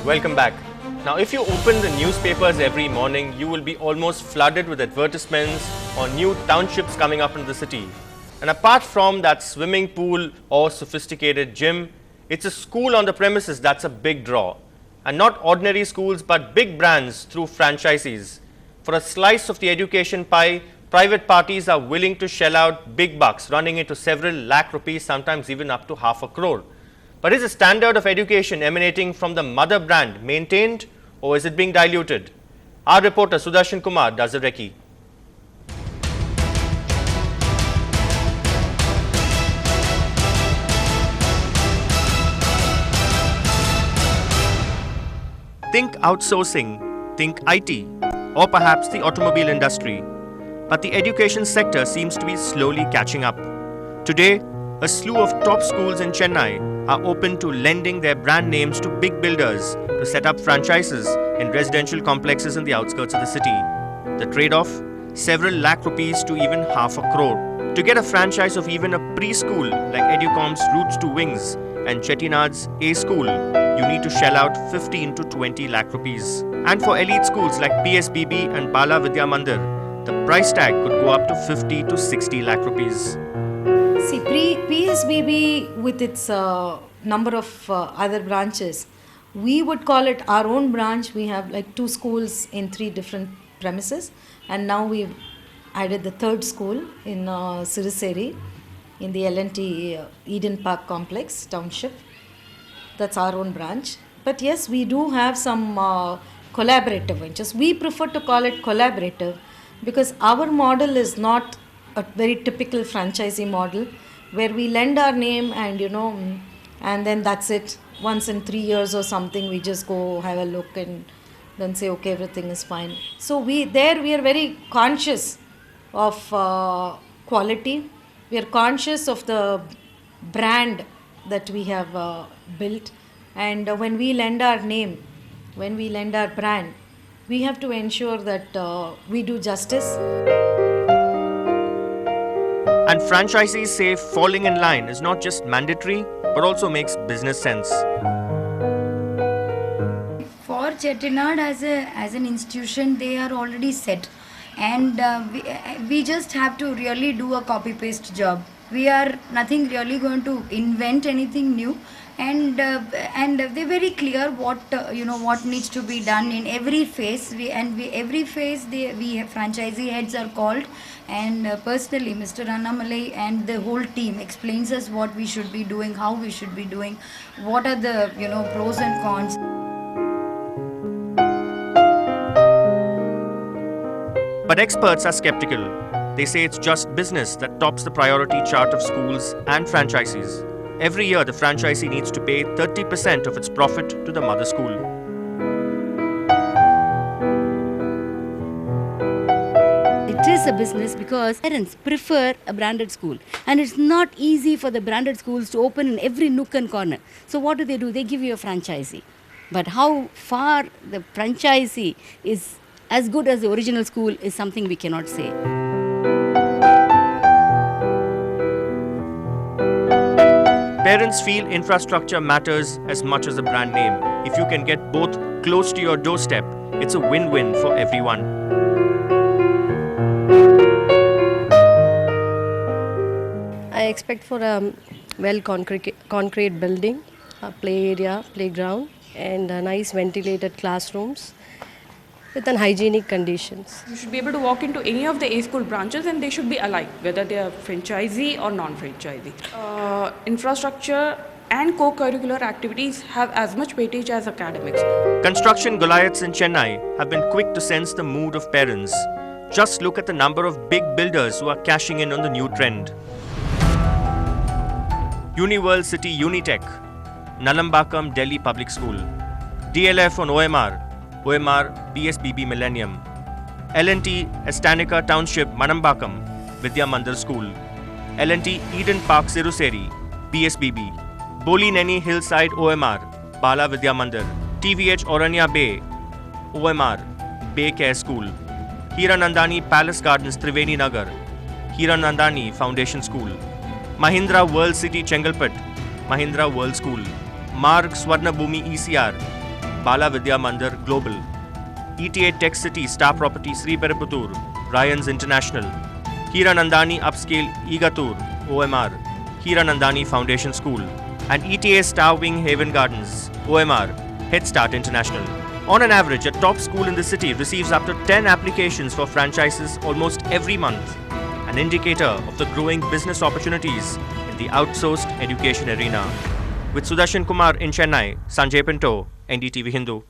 Welcome back. Now, if you open the newspapers every morning, you will be almost flooded with advertisements on new townships coming up in the city. And apart from that swimming pool or sophisticated gym, it's a school on the premises that's a big draw. And not ordinary schools, but big brands through franchisees. For a slice of the education pie, private parties are willing to shell out big bucks, running into several lakh rupees, sometimes even up to half a crore. But is the standard of education emanating from the mother brand maintained, or is it being diluted? Our reporter Sudarshan Kumar does a recce. Think outsourcing, think IT, or perhaps the automobile industry. But the education sector seems to be slowly catching up. Today, a slew of top schools in Chennai are open to lending their brand names to big builders to set up franchises in residential complexes in the outskirts of the city. The trade-off? Several lakh rupees to even half a crore. To get a franchise of even a preschool like Educom's Roots to Wings and Chettinad's A School, you need to shell out 15 to 20 lakh rupees. And for elite schools like PSBB and Bala Vidya Mandir, the price tag could go up to 50 to 60 lakh rupees. See, PSBB with its number of other branches, we would call it our own branch. We have like 2 schools in 3 different premises, and now we've added the 3rd school in Siriseri in the L&T Eden Park Complex Township. That's our own branch. But yes, we do have some collaborative ventures. We prefer to call it collaborative because our model is not a very typical franchisee model where we lend our name and and then that's it. Once in 3 years or something, we just go have a look and then say, okay, everything is fine. So we are very conscious of quality. We are conscious of the brand that we have built. And when we lend our name, when we lend our brand, we have to ensure that we do justice. And franchisees say falling in line is not just mandatory, but also makes business sense. For Chettinad as an institution, they are already set. And we just have to really do a copy-paste job. We are nothing really going to invent anything new. And they're very clear what what needs to be done in every phase. Every phase we have franchisee heads are called, and personally Mr. Annamalai and the whole team explains us what we should be doing, how we should be doing, what are the pros and cons. But experts are skeptical. They say it's just business that tops the priority chart of schools and franchisees. Every year, the franchisee needs to pay 30% of its profit to the mother school. It is a business because parents prefer a branded school, and it's not easy for the branded schools to open in every nook and corner. So what do? They give you a franchisee. But how far the franchisee is as good as the original school is something we cannot say. Parents feel infrastructure matters as much as the brand name. If you can get both close to your doorstep, it's a win-win for everyone. I expect for a concrete building, a play area, playground, and nice ventilated classrooms with hygienic conditions. You should be able to walk into any of the A school branches and they should be alike, whether they are franchisee or non-franchisee. Infrastructure and co-curricular activities have as much weightage as academics. Construction Goliaths in Chennai have been quick to sense the mood of parents. Just look at the number of big builders who are cashing in on the new trend. Uniworld City Unitech, Nalambakam Delhi Public School, DLF on OMR PSBB Millennium, L&T Estanica Township Manambakam Vidya Mandir School, L&T Eden Park Siruseri PSBB, Boli Neni Hillside OMR Bala Vidya Mandir, TVH Oranya Bay OMR Bay Care School, Hiranandani Palace Gardens Triveni Nagar, Hiranandani Foundation School, Mahindra World City Chengalpet Mahindra World School, Marg Swarnabhumi ECR, Bala Vidya Mandir Global, ETA Tech City Star Property Sri Periputtur, Ryan's International, Hiranandani Upscale Igatur, OMR, Hiranandani Foundation School, and ETA Star Wing Haven Gardens, OMR, Head Start International. On an average, a top school in the city receives up to 10 applications for franchises almost every month, an indicator of the growing business opportunities in the outsourced education arena. With Sudarshan Kumar in Chennai, Sanjay Pinto, NDTV Hindu.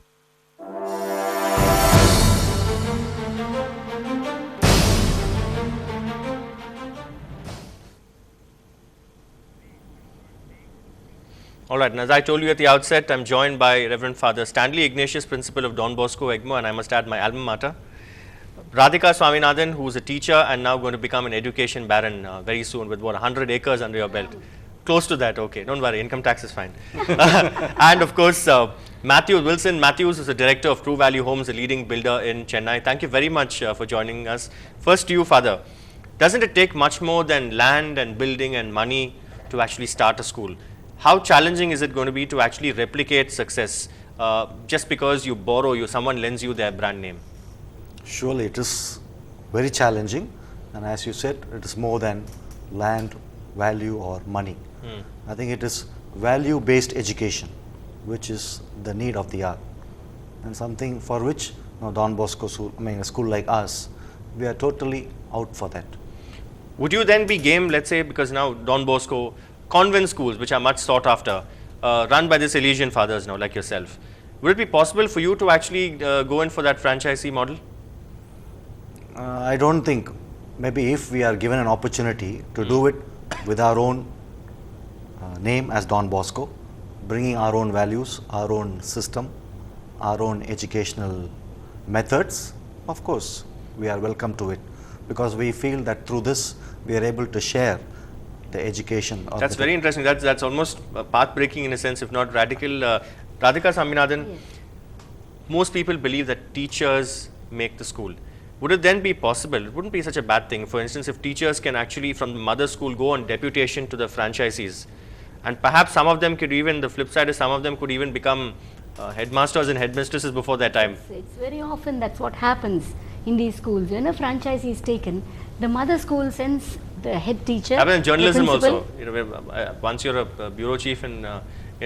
Alright, and as I told you at the outset, I'm joined by Reverend Father Stanley Ignatius, Principal of Don Bosco, Egmo, and I must add my alma mater. Radhika Swaminathan, who's a teacher and now going to become an education baron very soon with what, 100 acres under your belt? Close to that, okay, don't worry, income tax is fine. And of course, Matthew Wilson. Matthews is the director of True Value Homes, a leading builder in Chennai. Thank you very much for joining us. First to you, Father. Doesn't it take much more than land and building and money to actually start a school? How challenging is it going to be to actually replicate success just because you borrow, someone lends you their brand name? Surely it is very challenging, and as you said, it is more than land, value or money. I think it is value-based education, which is the need of the hour, and something for which Don Bosco school, a school like us, we are totally out for that. Would you then be game, let's say, because now Don Bosco, convent schools which are much sought after, run by the Salesian fathers now like yourself, would it be possible for you to actually go in for that franchisee model? I don't think. Maybe if we are given an opportunity to do it with our own name as Don Bosco, bringing our own values, our own system, our own educational methods, of course we are welcome to it, because we feel that through this we are able to share the education. That's very interesting. That's almost path-breaking in a sense, if not radical. Radhika Swaminathan, yes. Most people believe that teachers make the school. Would it then be possible, it wouldn't be such a bad thing, for instance, if teachers can actually from the mother school go on deputation to the franchisees, and perhaps some of them could even, the flip side is some of them could even become headmasters and headmistresses before their time. It's very often that's what happens in these schools. When a franchisee is taken, the mother school sends the head teacher. Happens in journalism also. Once you're a bureau chief in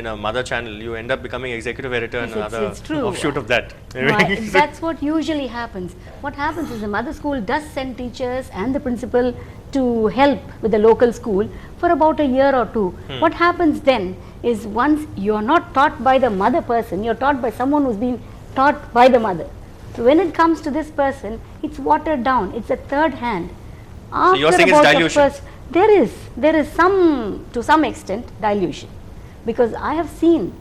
a mother channel, you end up becoming executive editor and another offshoot of that. That's what usually happens. What happens is the mother school does send teachers and the principal to help with the local school for about a year or two. What happens then is once you're not taught by the mother person, you're taught by someone who's been taught by the mother. So when it comes to this person, it's watered down. It's a third hand. So you're saying it's dilution? There is some, to some extent, dilution. Because I have seen,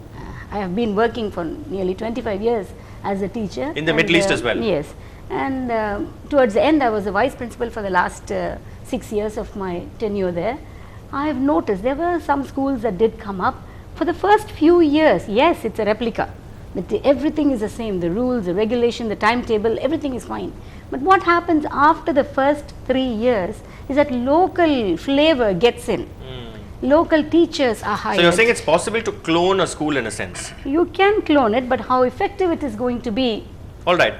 I have been working for nearly 25 years as a teacher. In the Middle East as well? Yes. And towards the end, I was a vice principal for the last 6 years of my tenure there. I have noticed there were some schools that did come up. For the first few years, yes, it's a replica. Everything is the same, the rules, the regulation, the timetable, everything is fine. But what happens after the first 3 years is that local flavor gets in. Local teachers are hired. So you're saying it's possible to clone a school in a sense? You can clone it, but how effective it is going to be. Alright,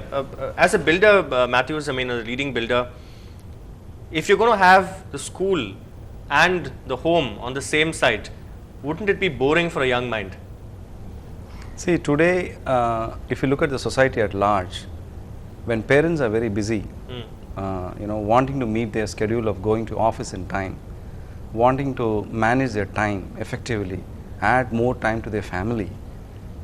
as a builder, Matthews, a leading builder, if you're going to have the school and the home on the same site, wouldn't it be boring for a young mind? See, today, if you look at the society at large, when parents are very busy, wanting to meet their schedule of going to office in time, wanting to manage their time effectively, add more time to their family.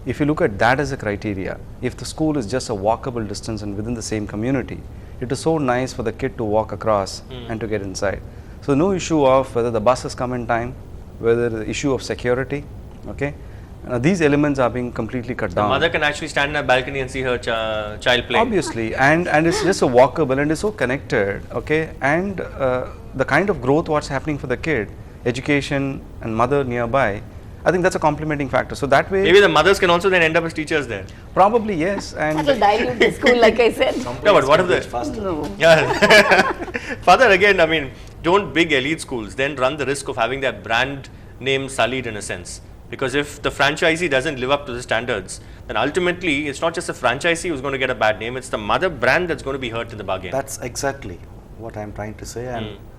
If you look at that as a criteria, if the school is just a walkable distance and within the same community, it is so nice for the kid to walk across and to get inside. So no issue of whether the buses come in time, whether the issue of security, okay? These elements are being completely cut down. The mother can actually stand in a balcony and see her child play. Obviously, and it's just a walkable and it's so connected, okay? And the kind of growth what's happening for the kid, education and mother nearby, I think that's a complementing factor. So that way, maybe the mothers can also then end up as teachers there. Probably yes, and that will dilute the school, like I said. No, but what if the no? Yeah. Father, again, don't big elite schools then run the risk of having their brand name sullied in a sense? Because if the franchisee doesn't live up to the standards, then ultimately it's not just the franchisee who's going to get a bad name, it's the mother brand that's going to be hurt in the bargain. That's exactly what I'm trying to say,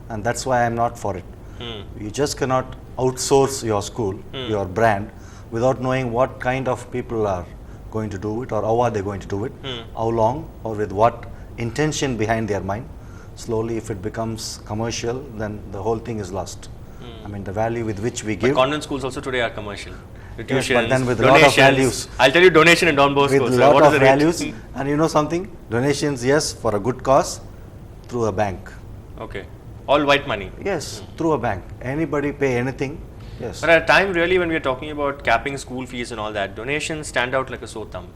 and that's why I'm not for it. You just cannot outsource your school, your brand, without knowing what kind of people are going to do it, or how are they going to do it, how long, or with what intention behind their mind. Slowly, if it becomes commercial, then the whole thing is lost. I mean, the value with which we give. But convent schools also today are commercial. Yes, Tuitions, but then with a lot of values. I'll tell you donation in Don Bosco. With a So lot what is of the rate? values, and you know something? Donations, yes, for a good cause, through a bank. Okay. All white money. Yes, through a bank. Anybody pay anything? Yes. But at a time really when we are talking about capping school fees and all that, donations stand out like a sore thumb.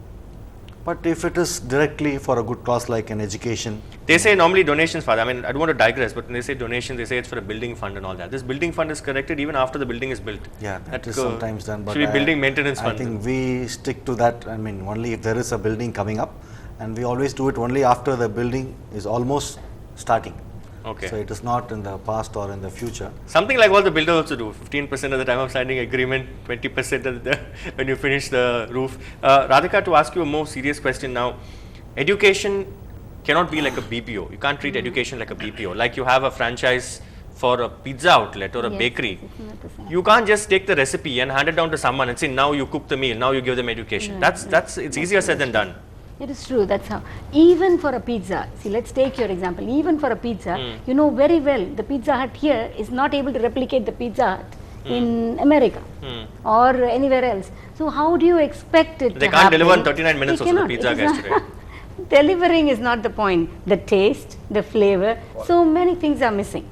But if it is directly for a good cause like an education. They say normally donations, Father, I mean, I don't want to digress, but when they say donations, they say it's for a building fund and all that. This building fund is corrected even after the building is built. Yeah, that is sometimes done. But should be building maintenance fund. I think we stick to that. I mean, only if there is a building coming up, and we always do it only after the building is almost starting. Okay. So it is not in the past or in the future. Something like what the builder also do, 15% at the time of signing agreement, 20% at the when you finish the roof. Radhika, to ask you a more serious question now, education cannot be like a BPO. You can't treat education like a BPO. Like you have a franchise for a pizza outlet or a bakery. You can't just take the recipe and hand it down to someone and say, now you cook the meal, now you give them education. That's it's easier said than done. It is true, that's how. Even for a pizza, see, let's take your example. Even for a pizza, you know very well the Pizza Hut here is not able to replicate the Pizza Hut in America or anywhere else. So how do you expect it They to can't happen? deliver in 39 minutes They also, the cannot. pizza It is guys not- today. Delivering is not the point. The taste, the flavor, so many things are missing.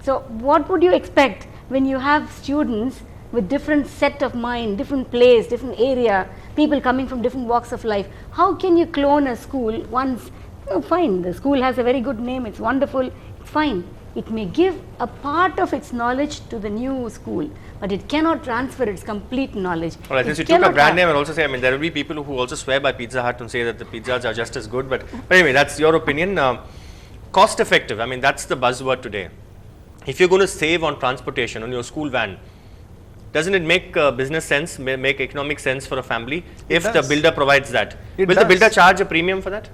So what would you expect when you have students with different set of mind, different place, different area, people coming from different walks of life? How can you clone a school once? Oh, fine, the school has a very good name, it's wonderful, it's fine. It may give a part of its knowledge to the new school, but it cannot transfer its complete knowledge. All right, since you took a brand name and also say, I mean, there will be people who also swear by Pizza Hut and say that the pizzas are just as good, but anyway, that's your opinion. Cost effective, I mean, that's the buzzword today. If you're going to save on transportation, on your school van, doesn't it make business sense, make economic sense for a family if the builder provides that? Will the builder charge a premium for that?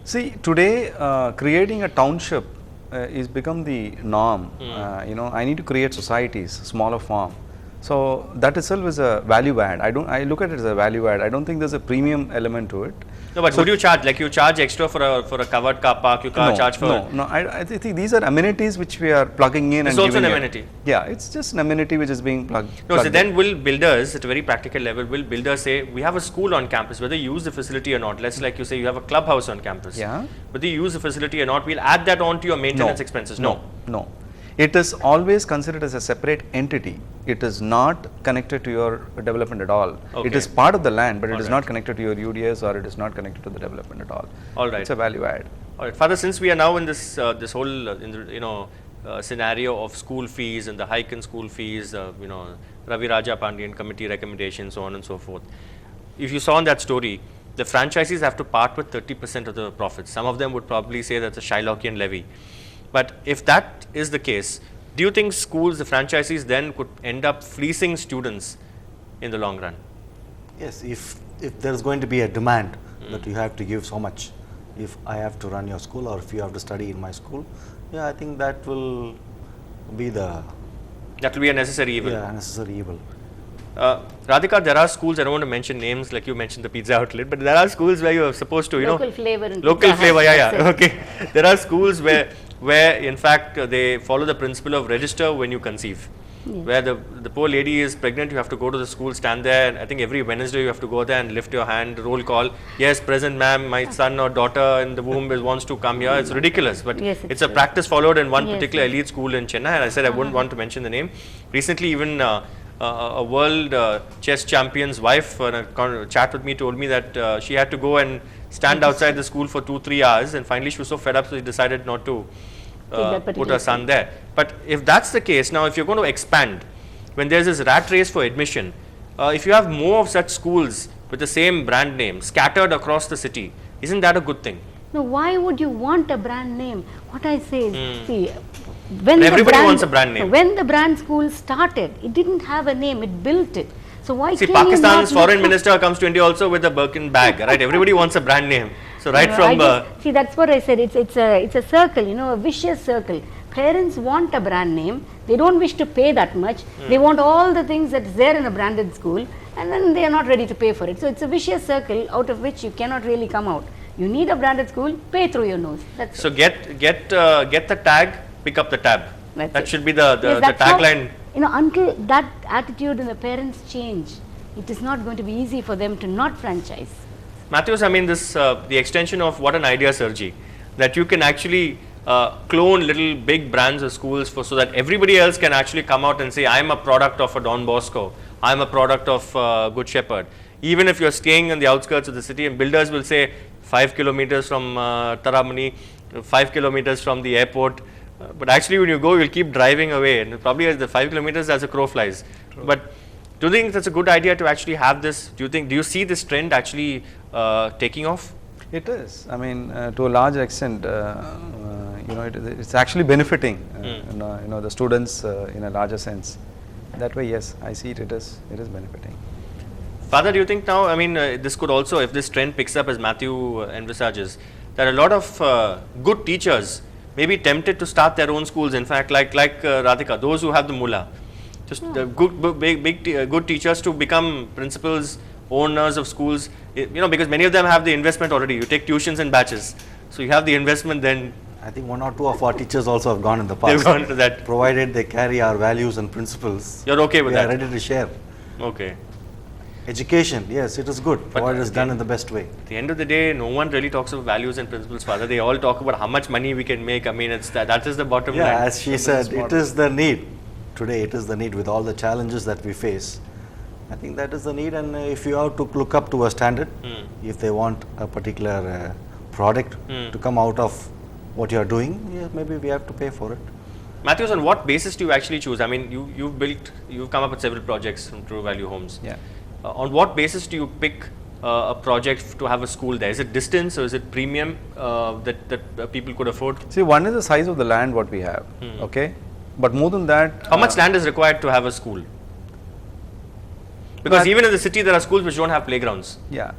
See, today creating a township is become the norm. You know, I need to create societies, smaller form. So that itself is a value add. I look at it as a value add. I don't think there's a premium element to it. No, but would you charge, like you charge extra for a covered car park, you can't charge for... No, I think these are amenities which we are plugging in. It's and also an giving amenity. Yeah, it's just an amenity which is being plugged. No, so then will builders, at a very practical level, will builders say, we have a school on campus, whether you use the facility or not, let's like you say you have a clubhouse on campus. Yeah. Whether you use the facility or not, we'll add that on to your maintenance expenses. No. It is always considered as a separate entity. It is not connected to your development at all. Okay. It is part of the land, but it is not connected to your UDS or it is not connected to the development at all. All right. It's a value add. All right, Father, since we are now in this this whole scenario of school fees and the hike in school fees, Ravi Raja Pandian committee recommendations, so on and so forth. If you saw in that story, the franchisees have to part with 30% of the profits. Some of them would probably say that's a Shylockian levy. But if that is the case, do you think schools, the franchisees then could end up fleecing students in the long run? Yes, if there is going to be a demand that you have to give so much, if I have to run your school or if you have to study in my school, yeah, I think that will be That will be a necessary evil. Yeah, necessary evil. Radhika, there are schools, I don't want to mention names like you mentioned the pizza outlet, but there are schools where you are supposed to, Local flavor and local Pizza Hut, flavor, that's it. okay. There are schools where in fact they follow the principle of register when you conceive. Where the poor lady is pregnant, you have to go to the school, stand there, and I think every Wednesday you have to go there and lift your hand, roll call. Yes, present ma'am, my son or daughter in the womb wants to come here. It's ridiculous, but Yes, it's a practice followed in one Yes, particular elite school in Chennai, and I said I wouldn't want to mention the name. Recently even a world chess champion's wife in a chat with me told me that she had to go and stand outside the school for 2-3 hours, and finally she was so fed up so she decided not to put her son there. But if that's the case, now if you're going to expand, when there's this rat race for admission, if you have more of such schools with the same brand name scattered across the city, isn't that a good thing? No, why would you want a brand name? What I say is, see, when Everybody wants a brand name. When the brand school started, it didn't have a name, it built it. So why See, can you Pakistan's not foreign minister comes to India also with a Birkin bag, right? Everybody wants a brand name. So right from see, that's what I said. It's a circle, you know, a vicious circle. Parents want a brand name. They don't wish to pay that much. They want all the things that's there in a branded school, and then they are not ready to pay for it. So it's a vicious circle out of which you cannot really come out. You need a branded school. Pay through your nose. That's so it. get the tag, pick up the tab. That's That it. should be the Yes, that's tagline. how, you know, until that attitude in the parents change, it is not going to be easy for them to not franchise. Matthews, I mean, this the extension of what an idea, Sergi, that you can actually clone little big brands or schools so that everybody else can actually come out and say, I am a product of a Don Bosco, I am a product of Good Shepherd. Even if you're staying on the outskirts of the city, and builders will say 5 kilometers from Taramani, 5 kilometers from the airport, but actually when you go, you'll keep driving away, and probably as the 5 kilometers as a crow flies. True. But do you think that's a good idea to actually have this? Do you see this trend actually taking off? It is. I mean, to a large extent, you know, it's actually benefiting, you know, the students in a larger sense. That way, yes, I see it is benefiting. Father, do you think now, I mean, this could also, if this trend picks up as Matthew envisages, that a lot of good teachers may be tempted to start their own schools. In fact, like Radhika, those who have the mullah, just the good teachers to become principals, owners of schools, you know, because many of them have the investment already. You take tuitions in batches, so you have the investment then. I think 1 or 2 of our teachers also have gone in the past. They've gone to that. Provided they carry our values and principles. You're okay with that? We are ready to share. Okay. Education, yes, it is good, provided it's done in the best way. At the end of the day, no one really talks about values and principles, Father. They all talk about how much money we can make. I mean, it's that is the bottom line. Yeah, as she said, it is the need. Today, it is the need with all the challenges that we face. I think that is the need, and if you have to look up to a standard, if they want a particular product to come out of what you are doing, yeah, maybe we have to pay for it. Matthews, on what basis do you actually choose? I mean, you've come up with several projects from True Value Homes. Yeah. On what basis do you pick a project to have a school there? Is it distance or is it premium that people could afford? See, one is the size of the land what we have, okay? But more than that, how much land is required to have a school? Because even in the city, there are schools which don't have playgrounds. Yeah.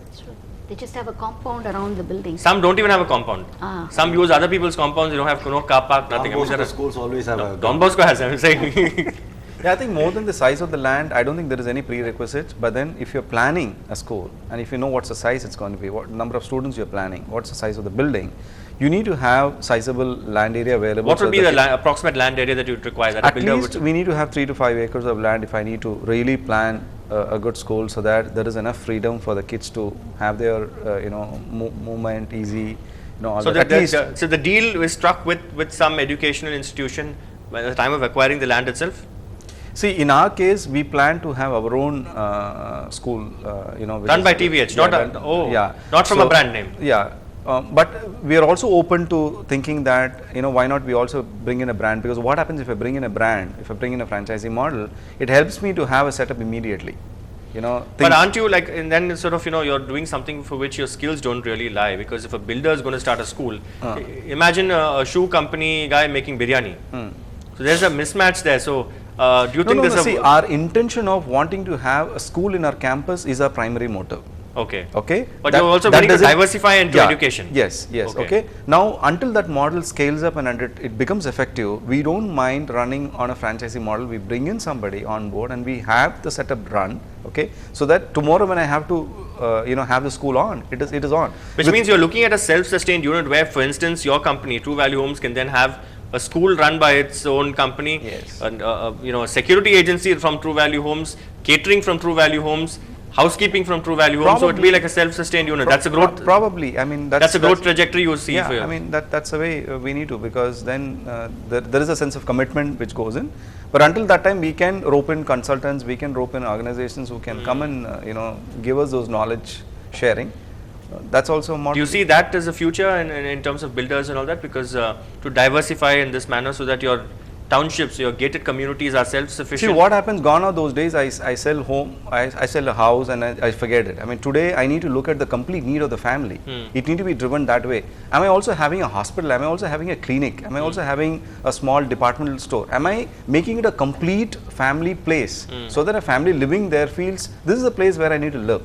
That's true. They just have a compound around the building. Some don't even have a compound. Some use other people's compounds. You don't have no car park, nothing. Don Bosco schools always have a... Don Bosco has, I'm saying. Yeah, I think more than the size of the land, I don't think there is any prerequisite. But then if you're planning a school and if you know what's the size it's going to be, what number of students you're planning, what's the size of the building, you need to have sizable land area available. What would be the approximate land area that you would require? That at least we need to have 3 to 5 acres of land if I need to really plan a good school, so that there is enough freedom for the kids to have their you know, movement easy. You know, all so that. So the deal is struck with some educational institution by the time of acquiring the land itself? See, in our case, we plan to have our own school, you know, run by TVH, not from a brand name. Yeah, but we are also open to thinking that, you know, why not we also bring in a brand? Because what happens if I bring in a brand, if I bring in a franchising model, it helps me to have a setup immediately. You know, but aren't you like, and then sort of, you know, you're doing something for which your skills don't really lie, because if a builder is going to start a school, imagine a shoe company guy making biryani. So there's a mismatch there. So do you think there's see, our intention of wanting to have a school in our campus is our primary motive. Okay. Okay. But you're also willing to diversify into education. Yes. Yes. Okay. Now, until that model scales up and it becomes effective, we don't mind running on a franchising model. We bring in somebody on board and we have the setup run. Okay. So that tomorrow when I have to, you know, have the school on, it is on. Which means you're looking at a self-sustained unit where, for instance, your company, True Value Homes, can then have a school run by its own company, yes, and you know, a security agency from True Value Homes, catering from True Value Homes, housekeeping from True Value Homes. So it would be like a self-sustained unit. That's a growth. Probably. I mean, that's a growth trajectory you see. Yeah, for you. I mean that's the way we need to, because then there is a sense of commitment which goes in. But until that time, we can rope in consultants, we can rope in organizations who can come and you know, give us those knowledge sharing. That's also a model. Do you see that as a future in terms of builders and all that? Because to diversify in this manner so that you're townships, your gated communities are self-sufficient? See what happens, gone are those days, I sell home, I sell a house and I forget it. I mean today I need to look at the complete need of the family. It need to be driven that way. Am I also having a hospital? Am I also having a clinic? Am I also having a small departmental store? Am I making it a complete family place so that a family living there feels this is a place where I need to live?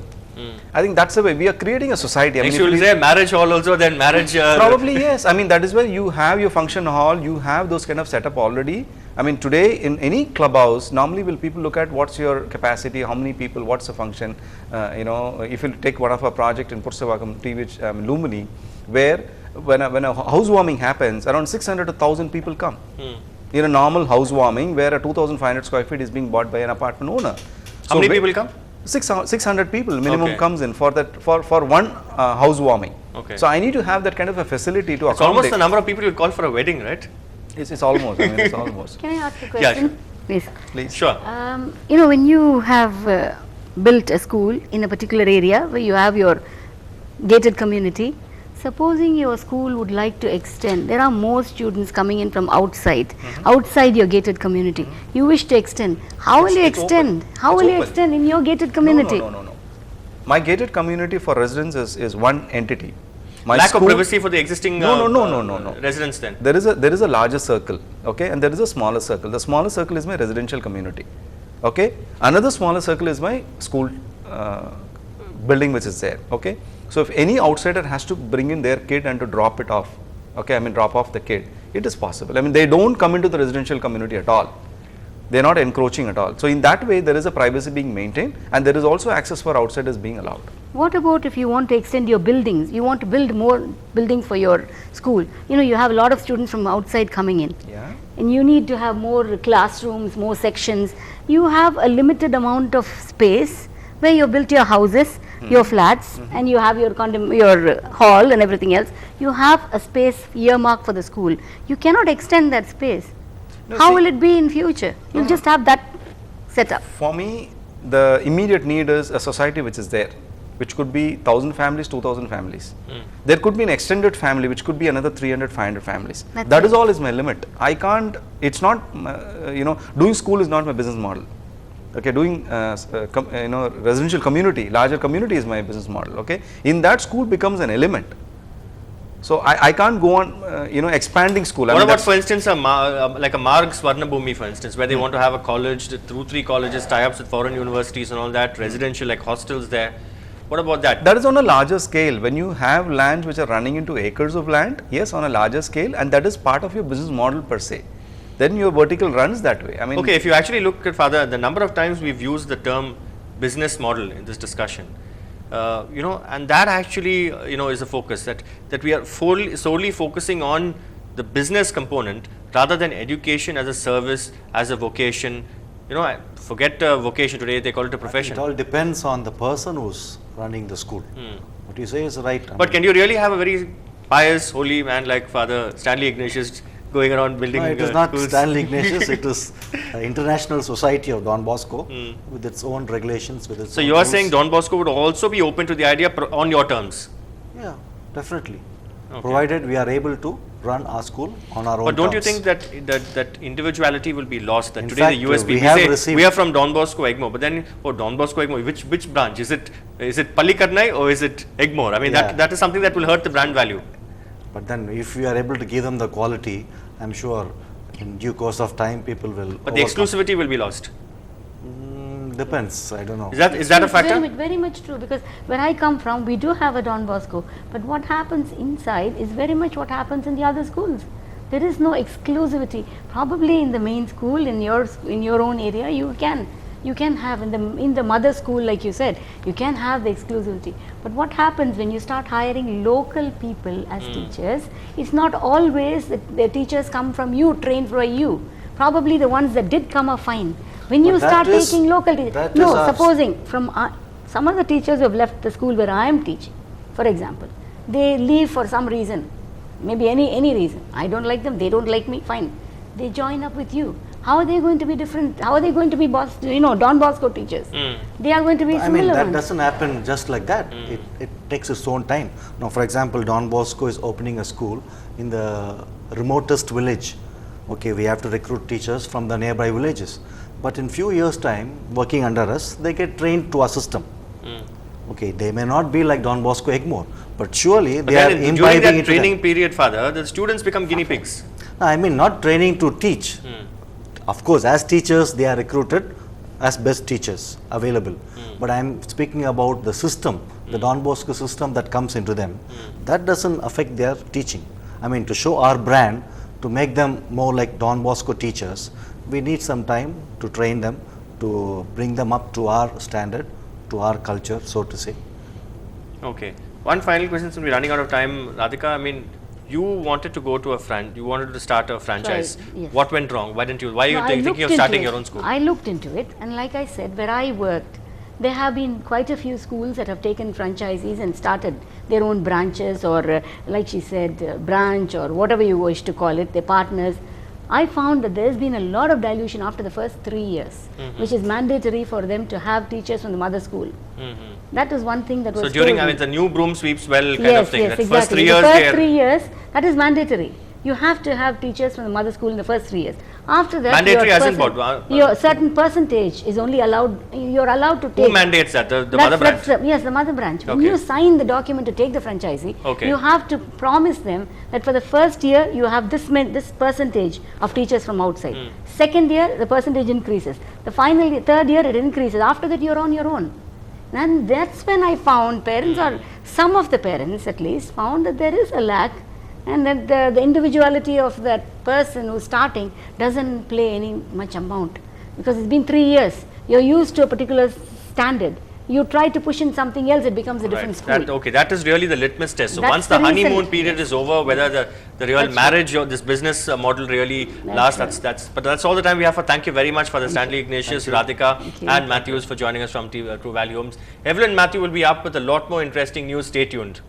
I think that's the way we are creating a society. I Next mean, you will say marriage hall also, then marriage... probably yes. I mean that is where you have your function hall, you have those kind of setup already. I mean today in any clubhouse, normally will people look at what's your capacity, how many people, what's the function. You know, if you take one of our project in Pursavakam, Lumini, where when a housewarming happens, around 600 to 1000 people come. In a normal housewarming where a 2500 square feet is being bought by an apartment owner. How many people come? 600 people minimum comes in for that for one housewarming. So I need to have that kind of a facility to accommodate. It's almost the number of people you call for a wedding, right? It's almost. I mean, it's almost. Can I ask a Yeah, question? Please. Please. Sure. You know, when you have built a school in a particular area where you have your gated community, supposing your school would like to extend, there are more students coming in from outside, outside your gated community. You wish to extend. How will you extend? How will you extend in your gated community? No. My gated community for residents is one entity. My Lack school, of privacy for the existing no. residents then? There is a larger circle, okay, and there is a smaller circle. The smaller circle is my residential community, okay. Another smaller circle is my school building which is there, okay. So if any outsider has to bring in their kid and to drop it off, okay, I mean drop off the kid, it is possible. I mean they don't come into the residential community at all. They are not encroaching at all. So in that way there is a privacy being maintained and there is also access for outsiders being allowed. What about if you want to extend your buildings? You want to build more buildings for your school. You know, you have a lot of students from outside coming in. Yeah. And you need to have more classrooms, more sections. You have a limited amount of space where you built your houses, your flats, and you have your hall and everything else. You have a space earmarked for the school. You cannot extend that space. No, How will it be in future? You'll just have that set up. For me, the immediate need is a society which is there, which could be 1000 families, 2000 families. There could be an extended family which could be another 300, 500 families. That is all is my limit. I can't, it's not, you know, doing school is not my business model. Okay, doing you know, residential community, larger community is my business model. Okay, in that school becomes an element. So I can't go on, you know, expanding school. What about, for instance, like a Marg Swarnabhumi, for instance, where they want to have a college, 2-3 colleges, tie-ups with foreign universities and all that, residential like hostels there. What about that? That is on a larger scale. When you have lands which are running into acres of land, yes, on a larger scale, and that is part of your business model per se. Then your vertical runs that way. I mean, okay, if you actually look at, Father, the number of times we've used the term business model in this discussion, you know, and that actually, you know, is a focus that we are solely focusing on the business component rather than education as a service, as a vocation. You know, forget vocation today, they call it a profession. It all depends on the person who's running the school. What you say is right. But can you really have a very pious, holy man like Father Stanley Ignatius going around building it is not schools? Stanley Ignatius, it is International Society of Don Bosco with its own regulations, with its So own you are rules. saying Don Bosco would also be open to the idea on your terms? Yeah, definitely. Okay. Provided we are able to run our school on our own But don't you terms. think that individuality will be lost? That In today fact, the USB, we we have say received- we are from Don Bosco Egmore, but then Don Bosco Egmore, which branch? Is it Palikarnai or is it Egmore? I mean Yeah. that is something that will hurt the brand value. But then if we are able to give them the quality, I'm sure in due course of time people will But the exclusivity will be lost. Depends, I don't know. Is that a It's factor? very much true, because where I come from, we do have a Don Bosco, but what happens inside is very much what happens in the other schools. There is no exclusivity. Probably in the main school, in your own area, you can have in the mother school, like you said, you can have the exclusivity. But what happens when you start hiring local people as teachers? It's not always that the teachers come from you, trained by you. Probably the ones that did come are fine. When you But that start is- taking local teachers, that no, is our- supposing from some of the teachers who have left the school where I am teaching, for example, they leave for some reason, maybe any reason. I don't like them, they don't like me, fine. They join up with you. How are they going to be different? How are they going to be Don Bosco teachers? They are going to be I mean, similar that ones. doesn't happen just like that. It takes its own time. Now, for example, Don Bosco is opening a school in the remotest village Okay, we have to recruit teachers from the nearby villages. But in few years' time, working under us, they get trained to our system. Okay, they may not be like Don Bosco Egmore, but surely But they are then during imbibing that into training them. period, Father, the students become guinea pigs. No, I mean not training to teach. Of course, as teachers, they are recruited as best teachers available. But I am speaking about the system, the Don Bosco system that comes into them. That doesn't affect their teaching. I mean, to show our brand, to make them more like Don Bosco teachers, we need some time to train them, to bring them up to our standard, to our culture, so to say. Okay. One final question, since we're running out of time, Radhika. I mean, you wanted to go to you wanted to start a franchise. Right, yes. What went wrong? Why didn't you? Why are you No, I thinking looked of into starting it. your own school? I looked into it, and like I said, where I worked, there have been quite a few schools that have taken franchisees and started their own branches, or like she said, branch, or whatever you wish to call it, their partners. I found that there's been a lot of dilution after the first 3 years, which is mandatory for them to have teachers from the mother school. That is one thing that was So during, told I me. mean, the new broom sweeps well kind Yes, of thing. yes, That exactly. first 3 The years, first they are 3 years, that is mandatory. You have to have teachers from the mother school in the first 3 years. After that, Mandatory your as in percent- what? your certain percentage is only allowed. You're allowed to take. who mandates that? The That's- mother branch? that's yes, the mother branch. When Okay. you sign the document to take the franchisee, Okay. you have to promise them that for the first year you have this percentage of teachers from outside. Second year, the percentage increases. The final third year, it increases. After that, you're on your own. And that's when I found parents, or some of the parents at least, found that there is a lack, and that the individuality of that person who's starting doesn't play any much amount, because it's been 3 years. You're used to a particular standard. You try to push in something else, it becomes a different Right. school. That is really the litmus test. So That's once the the reason. honeymoon period is over, whether the real That's marriage or this business model really lasts, right. but that's all the time we have for. Thank you very much for the Stanley Ignatius, Radhika, Thank you. and Matthews for joining us from True Value Homes. Evelyn Matthew will be up with a lot more interesting news. Stay tuned.